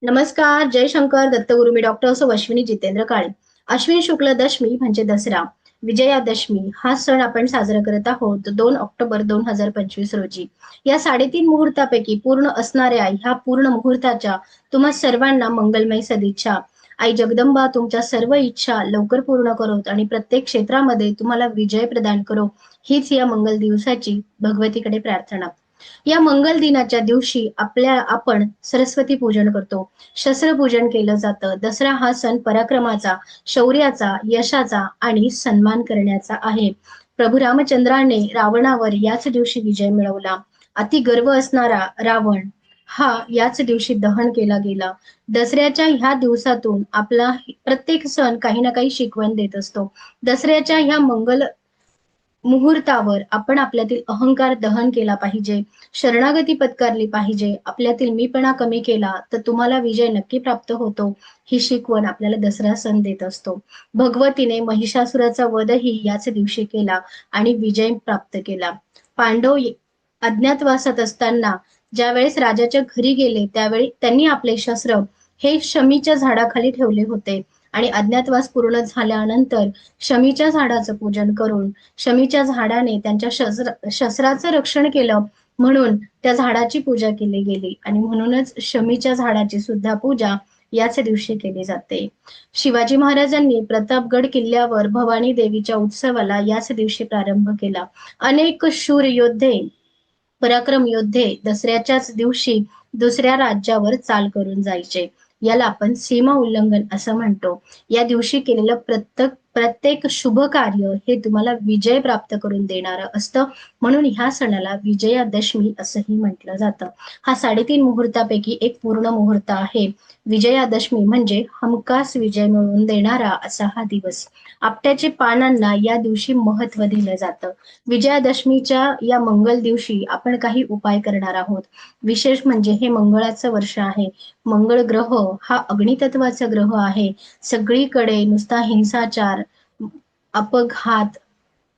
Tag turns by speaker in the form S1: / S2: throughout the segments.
S1: नमस्कार, जय शंकर दत्तगुरु. मी डॉक्टर अश्विनी जितेंद्र काळे. अश्विन शुक्ल दशमी म्हणजे दसरा, विजयादशमी हा सण आपण साजरा करत आहोत 2 ऑक्टोबर 2025 रोजी. या 3.5 मुहूर्तापैकी पूर्ण असणाऱ्या ह्या पूर्ण मुहूर्ताच्या तुम्हा सर्वांना मंगलमय सदिच्छा. आई जगदंबा तुमच्या सर्व इच्छा लवकर पूर्ण करोत आणि प्रत्येक क्षेत्रामध्ये तुम्हाला विजय प्रदान करो, हीच या मंगल दिवसाची भगवतीकडे प्रार्थना. या मंगल दिनाच्या दिवशी आपण सरस्वती पूजन करतो, शस्त्रपूजन केलं जातं. दसरा हा सण पराक्रमाचा, शौर्याचा, यशाचा आणि सन्मान करण्याचा आहे. प्रभू रामचंद्राने रावणावर याच दिवशी विजय मिळवला. अति गर्व असणारा रावण हा याच दिवशी दहन केला गेला. दसऱ्याच्या ह्या दिवसातून आपला प्रत्येक सण काही ना काही शिकवण देत असतो. दसऱ्याच्या ह्या मंगल मुहूर्तावर आपण आपल्यातील अहंकार दहन केला पाहिजे, शरणागती पत्करली पाहिजे. आपल्यातील मीपणा कमी केला तर तुम्हाला विजय नक्की प्राप्त होतो, ही शिकवण आपल्याला दसरा सण देत असतो. भगवतीने महिषासुराचा वधही याच दिवशी केला आणि विजय प्राप्त केला. पांडव अज्ञातवासात असताना ज्यावेळेस राजाच्या घरी गेले त्यावेळी त्यांनी आपले शस्त्र हे शमीच्या झाडाखाली ठेवले होते आणि अज्ञातवास पूर्ण झाल्यानंतर शमीच्या झाडाचं पूजन करून शमीच्या झाडाने त्यांच्या शस्त्राचं रक्षण केलं, म्हणून त्या झाडाची पूजा केली गेली आणि म्हणूनच शमीच्या झाडाची सुद्धा पूजा याच दिवशी केली जाते. शिवाजी महाराजांनी प्रतापगड किल्ल्यावर भवानी देवीच्या उत्सवाला याच दिवशी प्रारंभ केला. अनेक शूर योद्धे, पराक्रम योद्धे दसऱ्याच्याच दिवशी दुसऱ्या राज्यावर चाल करून जायचे. याला आपण सीमा उल्लंघन असं म्हणतो. या दिवशी केलेलं प्रत्येक शुभ कार्य हे तुम्हाला विजय प्राप्त करून देणारं असतं, म्हणून ह्या सणाला विजयादशमी असंही म्हटलं जातं. हा 3.5 मुहूर्तापैकी एक पूर्ण मुहूर्त आहे. विजयादशमी म्हणजे हमखास विजय मिळवून देणारा असा हा दिवस. आपट्याच्या पानांना या दिवशी महत्व दिलं जातं. विजयादशमीच्या या मंगल दिवशी आपण काही उपाय करणार आहोत. विशेष म्हणजे हे मंगळाचं वर्ष आहे. मंगळ ग्रह हा अग्नितत्वाचा ग्रह आहे. सगळीकडे नुसता हिंसाचार, अपघात,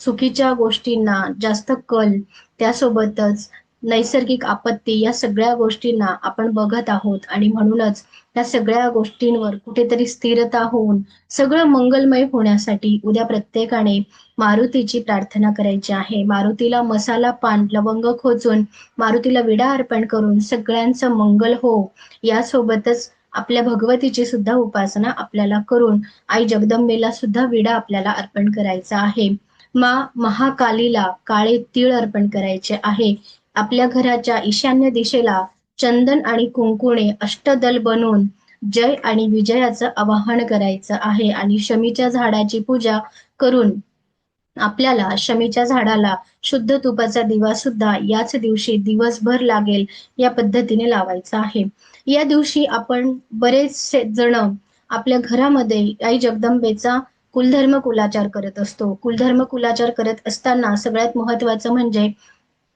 S1: चुकीच्या गोष्टींना जास्त कल, त्यासोबतच नैसर्गिक आपत्ती या सगळ्या गोष्टींना आपण बघत आहोत आणि म्हणूनच या सगळ्या गोष्टींवर कुठेतरी स्थिरता होऊन सगळं मंगलमय होण्यासाठी उद्या प्रत्येकाने मारुतीची प्रार्थना करायची आहे. मारुतीला मसाला पान लवंग खोचून मारुतीला विडा अर्पण करून सगळ्यांचं मंगल हो, यासोबतच आपल्या भगवतीची सुद्धा उपासना आपल्याला करून आई जगदंबेला सुद्धा विडा आपल्याला अर्पण करायचा आहे. महाकालीला काळे तीळ अर्पण करायचे आहे. आपल्या घराच्या ईशान्य दिशेला चंदन आणि कुंकुने अष्टदल बनवून जय आणि विजयाचं आवाहन करायचं आहे आणि शमीच्या झाडाची पूजा करून आपल्याला शमीच्या झाडाला शुद्ध तुपाचा दिवा सुद्धा याच दिवशी दिवसभर लागेल या पद्धतीने लावायचा आहे. या दिवशी आपण बरेचसे जण आपल्या घरामध्ये आई जगदंबेचा कुलधर्म कुलाचार करत असतो. कुलधर्म कुलाचार करत असताना सगळ्यात महत्वाचं म्हणजे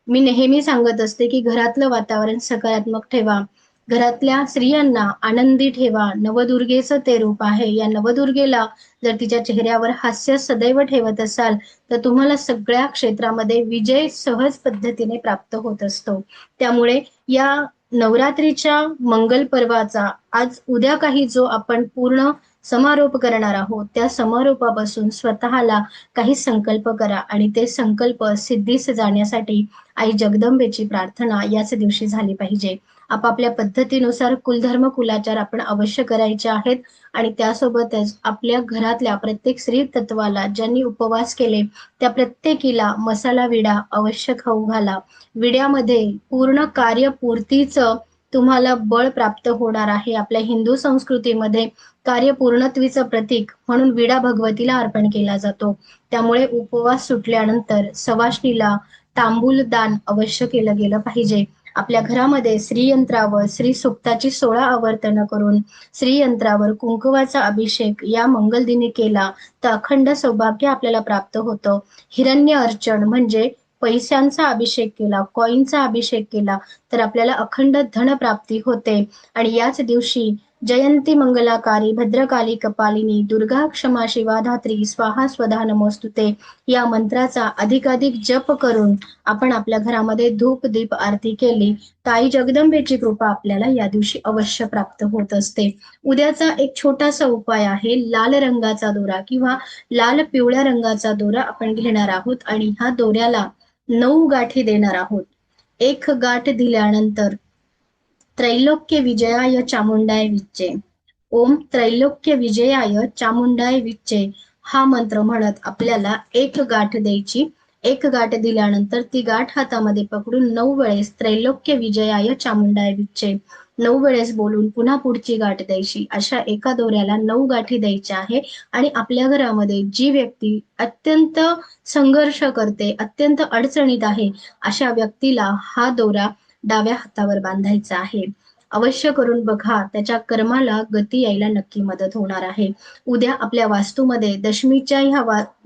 S1: मी नेहमी सांगत असते की घरातलं वातावरण सकारात्मक ठेवा, घरातल्या स्त्रियांना आनंदी ठेवा. नवदुर्गेचं ते रूप आहे. या नवदुर्गेला जर तिच्या चेहऱ्यावर हास्य सदैव ठेवत असाल तर तुम्हाला सगळ्या क्षेत्रामध्ये विजय सहज पद्धतीने प्राप्त होत असतो. त्यामुळे या नवरात्रीच्या मंगल पर्वाचा आज उद्या काही जो आपण पूर्ण समारोप करणार आहोत, त्या समारोपापासून स्वतःला काही संकल्प करा आणि ते संकल्प सिद्धीस जाण्यासाठी आई जगदंबेची प्रार्थना याच दिवशी झाली पाहिजे. आपापल्या पद्धतीनुसार कुलधर्म कुलाचार आपण अवश्य करायचे आहेत आणि त्यासोबतच आपल्या घरातल्या प्रत्येक स्त्री तत्वाला ज्यांनी उपवास केले त्या प्रत्येकीला मसाला विडा अवश्य खाऊ घाला. विड्यामध्ये पूर्ण कार्यपूर्तीचं तुम्हाला बळ प्राप्त होणार आहे. आपल्या हिंदू संस्कृतीमध्ये कार्यपूर्णत्वीचं प्रतीक म्हणून विडा भगवतीला अर्पण केला जातो. त्यामुळे उपवास सुटल्यानंतर सवाष्णीला तांबूल दान अवश्य केलं गेलं पाहिजे. आपल्या घरामध्ये श्रीयंत्रावर श्री सुक्ताची 16 आवर्तन करून श्रीयंत्रावर कुंकुवाचा अभिषेक या मंगलदिनी केला तर अखंड सौभाग्य आपल्याला प्राप्त होतं. हिरण्य अर्चन म्हणजे पैशांचा अभिषेक केला, कॉईनचा अभिषेक केला तर आपल्याला अखंड धन प्राप्ती होते आणि याच दिवशी जयंती मंगलाकारी भद्रकाली कपालिनी दुर्गा क्षमा शिवा धात्री स्वाहा स्वधा नमोस्तुते या मंत्राचा अधिकाधिक जप करून आपण आपल्या घरामध्ये धूप दीप आरती केली तर आई जगदंबेची कृपा आपल्याला या दिवशी अवश्य प्राप्त होत असते. उद्याचा एक छोटासा उपाय आहे, लाल रंगाचा दोरा किंवा लाल पिवळ्या रंगाचा दोरा आपण घेणार आहोत आणि ह्या दोऱ्याला 9 गाठी देणार आहोत. एक गाठ दिल्यानंतर त्रैलोक्य विजयाय चामुंडाय विच्चे, ओम त्रैलोक्य विजयाय चामुंडाय विच्चे हा मंत्र म्हणत आपल्याला एक गाठ द्यायची. एक गाठ दिल्यानंतर ती गाठ हातामध्ये पकडून 9 वेळेस त्रैलोक्य विजयाय चामुंडाय विच्चे 9 वेळेस बोलून पुन्हा पुढची गाठ द्यायची. अशा एका दोऱ्याला 9 गाठी द्यायच्या आहे आणि आपल्या घरामध्ये जी व्यक्ती अत्यंत संघर्ष करते, अत्यंत अडचणीत आहे, अशा व्यक्तीला हा दोरा डाव्या हातावर बांधायचा आहे. अवश्य करून बघा, त्याच्या कर्माला गती यायला नक्की मदत होणार आहे. उद्या आपल्या वास्तूमध्ये दशमीच्या ह्या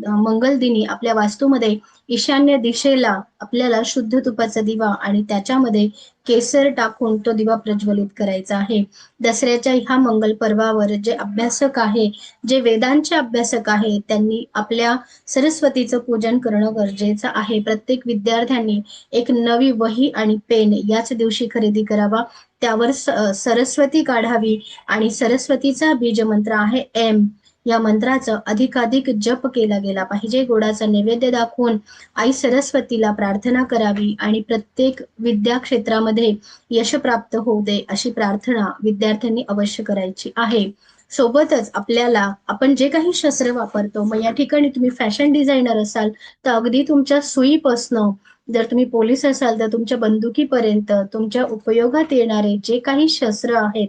S1: मंगल दिनी आपल्या वास्तूमध्ये ईशान्य दिशेला आपल्याला शुद्ध तुपाचा दिवा आणि त्याच्यामध्ये केसर टाकून तो दिवा प्रज्वलित करायचा आहे. दसऱ्याच्या ह्या मंगल पर्वावर जे अभ्यासक आहे, जे वेदांचे अभ्यासक आहे, त्यांनी आपल्या सरस्वतीचं पूजन करणं गरजेचं आहे. प्रत्येक विद्यार्थ्यांनी एक नवी वही आणि पेन याच दिवशी खरेदी करावा. त्यावर सरस्वती काढावी आणि सरस्वतीचा बीज मंत्र आहे एम या मंत्राचं अधिकाधिक जप केला गेला पाहिजे. गोडाचा नैवेद्य दाखवून आई सरस्वतीला प्रार्थना करावी आणि प्रत्येक विद्या क्षेत्रामध्ये यश प्राप्त होऊ दे अशी प्रार्थना विद्यार्थ्यांनी अवश्य करायची आहे. सोबतच आपल्याला आपण जे काही शस्त्र वापरतो, मग या ठिकाणी तुम्ही फॅशन डिझायनर असाल तर अगदी तुमच्या सुईपासनं, जर तुम्ही पोलीस असाल तर तुमच्या बंदुकीपर्यंत तुमच्या उपयोगात येणारे जे काही शस्त्र आहेत,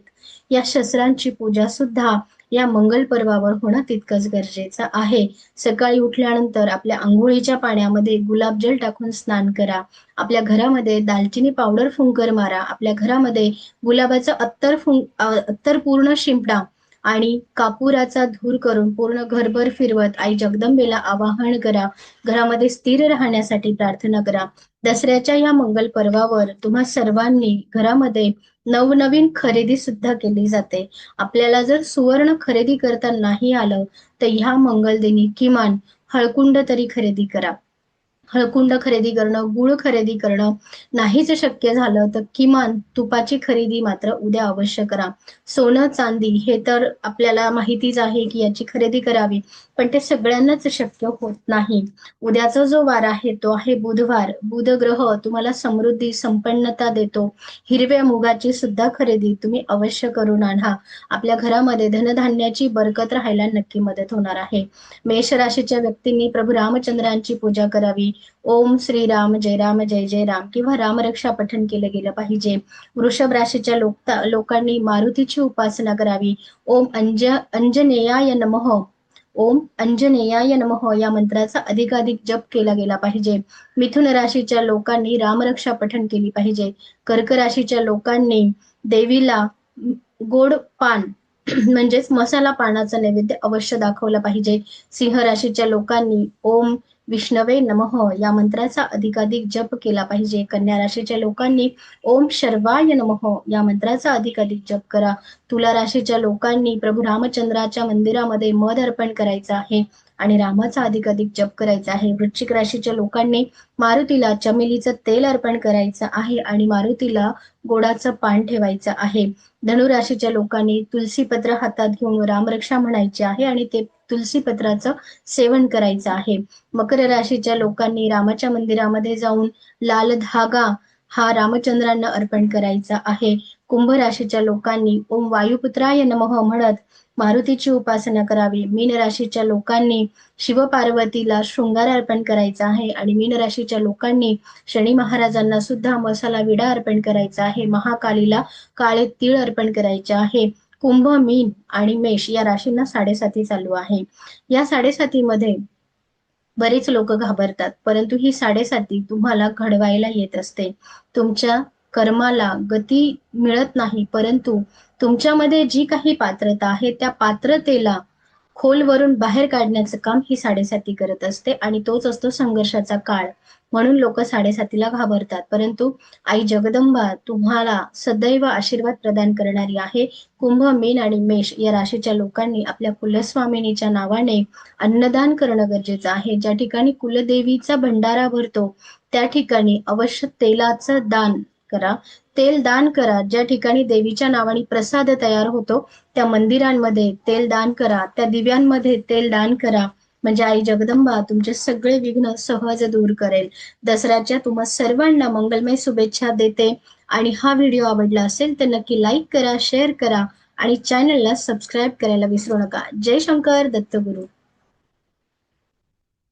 S1: या शस्त्रांची पूजा सुद्धा या मंगल पर्वावर होणं तितकंच गरजेचं आहे. सकाळी उठल्यानंतर आपल्या अंघोळीच्या पाण्यामध्ये गुलाबजल टाकून स्नान करा. आपल्या घरामध्ये दालचिनी पावडर फुंकर मारा. आपल्या घरामध्ये गुलाबाचं अत्तर पूर्ण शिंपडा आणि कापुराचा धूर करून पूर्ण घरभर फिरवत आई जगदंबेला आवाहन करा. घरामध्ये स्थिर राहण्यासाठी प्रार्थना करा. दसऱ्याच्या या मंगल पर्वावर तुम्हा सर्वांनी घरामध्ये नवनवीन खरेदी सुद्धा केली जाते. आपल्याला जर सुवर्ण खरेदी करता नाही आलं तर ह्या मंगलदिनी किमान हळकुंड तरी खरेदी करा. हळकुंड खरेदी करणं, गूळ खरेदी करणं नाहीच शक्य झालं तर किमान तुपाची खरेदी मात्र उद्या अवश्य करा. सोनं चांदी हे तर आपल्याला माहितीच आहे की याची खरेदी करावी, पण ते सगळ्यांनाच शक्य होत नाही. उद्याचा जो वार आहे तो आहे बुधवार. बुध ग्रह तुम्हाला समृद्धी संपन्नता देतो. हिरव्या मुगाची सुद्धा खरेदी तुम्ही अवश्य करून आणा. आपल्या घरामध्ये धनधान्याची बरकत राहायला नक्की मदत होणार आहे. मेष राशीच्या व्यक्तींनी प्रभू रामचंद्रांची पूजा करावी. ओम श्री राम जय राम जय जय राम किंवा रामरक्षा पठण केलं गेलं पाहिजे. वृषभ राशीच्या लोकांनी मारुतीची उपासना करावी. ओम अंजनेयाय नमः, ओम अंजनेयाय नमः या मंत्राचा अधिकाधिक जप केला गेला पाहिजे. मिथुन राशीच्या लोकांनी रामरक्षा पठण केली पाहिजे. कर्क राशीच्या लोकांनी देवीला गोड पान म्हणजेच मसाला पानाचा नैवेद्य अवश्य दाखवला पाहिजे. सिंह राशीच्या लोकांनी ओम विष्णवे नमः या मंत्राचा अधिकाधिक जप केला पाहिजे. कन्या राशीच्या लोकांनी ओम शर्वाय नमः या मंत्राचा अधिकाधिक जप करा. तुला राशीच्या लोकांनी प्रभू रामचंद्राच्या मंदिरामध्ये मध अर्पण करायचं आहे आणि रामाचा अधिकाधिक जप करायचा आहे. वृश्चिक राशीच्या लोकांनी मारुतीला चमेलीचं तेल अर्पण करायचं आहे आणि मारुतीला गोडाचं पान ठेवायचं आहे. धनुराशीच्या लोकांनी तुलसी पत्र हातात घेऊन रामरक्षा म्हणायची आहे आणि ते तुलसी पत्राचं सेवन करायचं आहे. मकर राशीच्या लोकांनी रामाच्या मंदिरामध्ये जाऊन लाल धागा हा रामचंद्रांना अर्पण करायचा आहे. कुंभ राशीच्या लोकांनी ओम वायुपुत्राय नमः म्हणत मारुतीची उपासना करावी. मीन राशीच्या लोकांनी शिवपार्वतीला शृंगार अर्पण करायचा आहे आणि मीन राशीच्या लोकांनी शनी महाराजांना सुद्धा मसाला विडा अर्पण करायचा आहे. महाकालीला काळे तीळ अर्पण करायचे आहे. कुंभ, मीन आणि मेष या राशींना 7.5 चालू आहे. या 7.5 मध्ये बरेच लोक घाबरतात, परंतु ही 7.5 तुम्हाला घडवायला येत असते. तुमच्या कर्माला गती मिळत नाही, परंतु तुमच्यामध्ये जी काही पात्रता आहे त्या पात्रतेला खोलवरून बाहेर काढण्याचं काम ही साडेसाती करत असते आणि तोच असतो संघर्षाचा काळ. म्हणून लोक साडेसातीला घाबरतात. परंतु आई जगदंबा तुम्हाला सदैव आशीर्वाद प्रदान करणारी आहे. कुंभ, मीन आणि मेष या राशीच्या लोकांनी आपल्या कुलस्वामिनीच्या नावाने अन्नदान करणं गरजेचं आहे. ज्या ठिकाणी कुलदेवीचा भंडारा भरतो त्या ठिकाणी अवश्य तेलाचं दान करा. तेल दान करा. ज्या ठिकाणी देवीच्या नावाने प्रसाद तयार होतो त्या मंदिरांमध्ये तेल दान करा. त्या दिव्यांमध्ये तेल दान करा. म्हणजे आई जगदंबा तुमचे सगळे विघ्न सहज दूर करेल. दसऱ्याच्या तुम्हा सर्वांना मंगलमय शुभेच्छा देते. आणि हा व्हिडिओ आवडला असेल तर नक्की लाईक करा, शेअर करा आणि चॅनलला सबस्क्राईब करायला विसरू नका. जय शंकर दत्तगुरु.